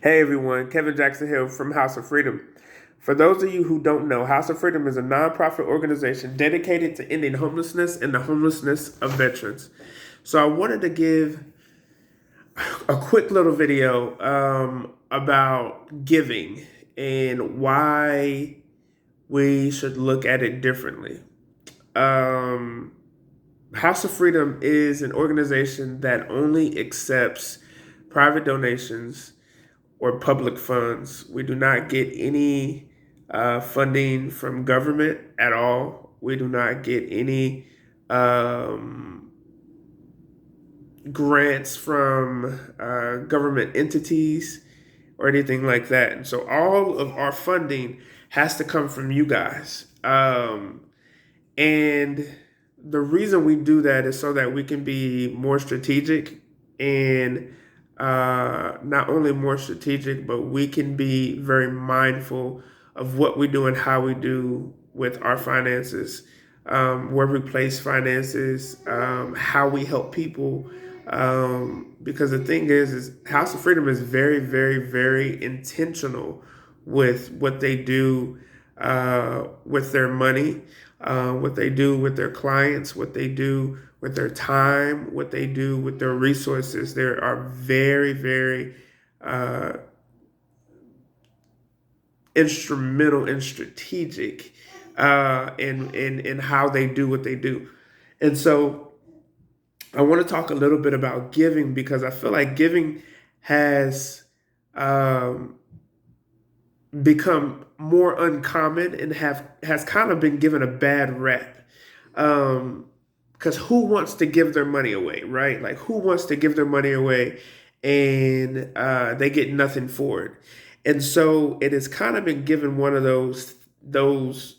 Hey everyone, Kevin Jackson Hill from House of Freedom. For those of you who don't know, House of Freedom is a nonprofit organization dedicated to ending homelessness and the homelessness of veterans. So I wanted to give a quick little video about giving and why we should look at it differently. Um, House of Freedom is an organization that only accepts private donations or public funds. We do not get any funding from government at all. We do not get any um, grants from government entities or anything like that. And so all of our funding has to come from you guys. And the reason we do that is so that we can be more strategic and not only more strategic, but we can be very mindful of what we do and how we do with our finances, where we place finances, how we help people. Because the thing is House of Freedom is very, very, very intentional with what they do with their money, what they do with their clients, what they do with their time, what they do with their resources. They are very, very uh, instrumental and strategic in how they do what they do. And so I want to talk a little bit about giving because I feel like giving has um, become more uncommon and have has kind of been given a bad rep. Because who wants to give their money away, right? Like who wants to give their money away and they get nothing for it? And so it has kind of been given one of those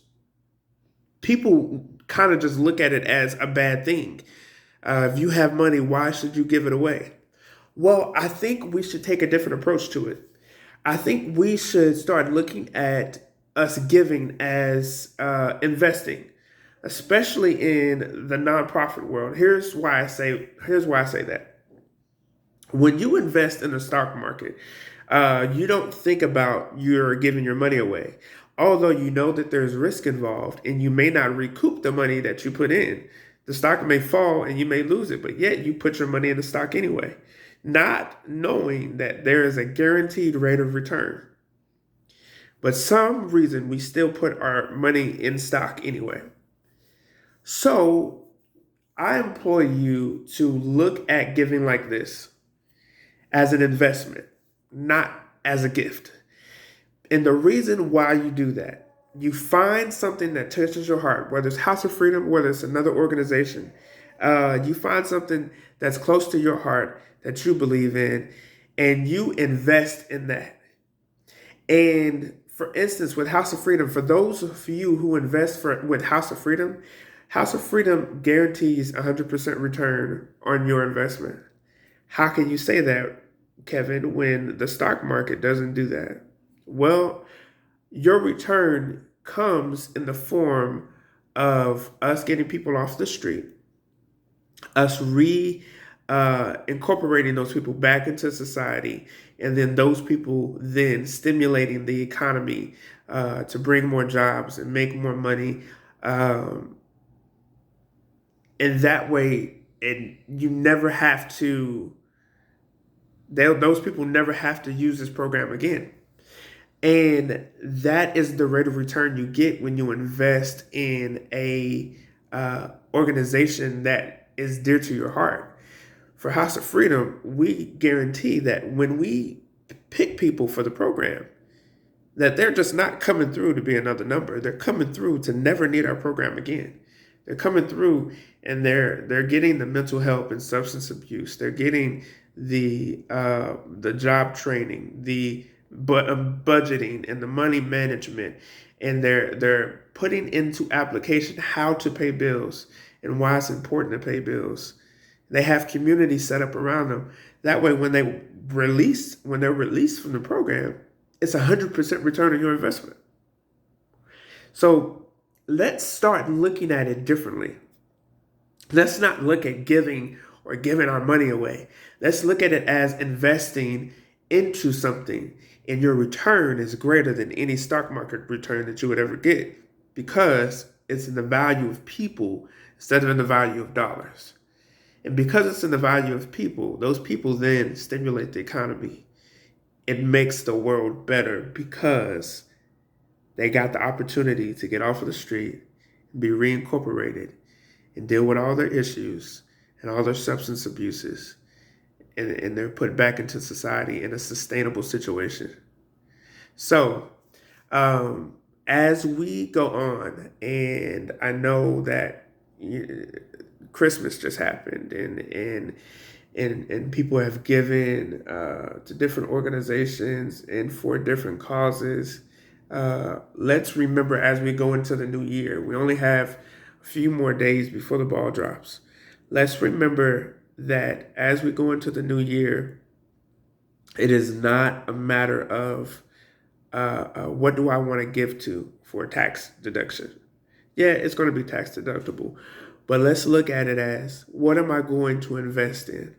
people kind of just look at it as a bad thing. If you have money, why should you give it away? Well, I think we should take a different approach to it. I think we should start looking at us giving as investing, especially in the nonprofit world. Here's why I say that. When you invest in the stock market, you don't think about you're giving your money away. Although you know that there's risk involved and you may not recoup the money that you put in. The stock may fall and you may lose it, but yet you put your money in the stock anyway, not knowing that there is a guaranteed rate of return. But some reason we still put our money in stock anyway. So I implore you to look at giving like this as an investment, not as a gift. And the reason why you do that, you find something that touches your heart, whether it's House of Freedom, whether it's another organization, you find something that's close to your heart that you believe in, and you invest in that. And for instance, with House of Freedom, for those of you who with House of Freedom guarantees 100% return on your investment. How can you say that, Kevin, when the stock market doesn't do that? Well, your return comes in the form of us getting people off the street, us incorporating those people back into society, and then those people then stimulating the economy to bring more jobs and make more money. Um, and that way, and you never have to. Those people never have to use this program again. And that is the rate of return you get when you invest in a organization that is dear to your heart. For House of Freedom, we guarantee that when we pick people for the program, that they're just not coming through to be another number. They're coming through to never need our program again. They're coming through and they're getting the mental health and substance abuse. They're getting the job training, the budgeting and the money management, and they're putting into application how to pay bills and why it's important to pay bills. They have community set up around them. That way, when they're released from the program, it's 100% return on your investment. So let's start looking at it differently. Let's not look at giving or giving our money away. Let's look at it as investing into something, and your return is greater than any stock market return that you would ever get because it's in the value of people instead of in the value of dollars. And because it's in the value of people, those people then stimulate the economy. It makes the world better because they got the opportunity to get off of the street and be reincorporated and deal with all their issues and all their substance abuses. And they're put back into society in a sustainable situation. So, um, as we go on, and I know that Christmas just happened, and people have given to different organizations and for different causes. Let's remember as we go into the new year, we only have a few more days before the ball drops. Let's remember that as we go into the new year, it is not a matter of what do I want to give to for a tax deduction. Yeah, it's going to be tax deductible, but let's look at it as what am I going to invest in?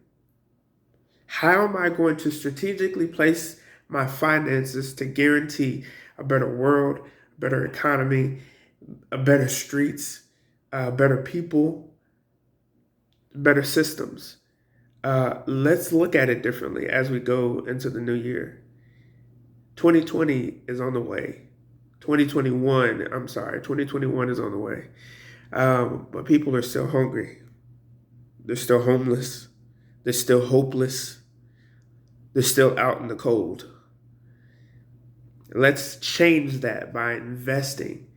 How am I going to strategically place my finances to guarantee a better world, a better economy, a better streets, better people, better systems? Let's look at it differently as we go into the new year. 2020 is on the way. 2021 is on the way. But people are still hungry. They're still homeless. They're still hopeless. They're still out in the cold. Let's change that by investing,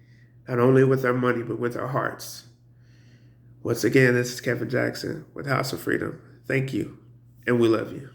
not only with our money, but with our hearts. Once again, this is Kevin Jackson with House of Freedom. Thank you, and we love you.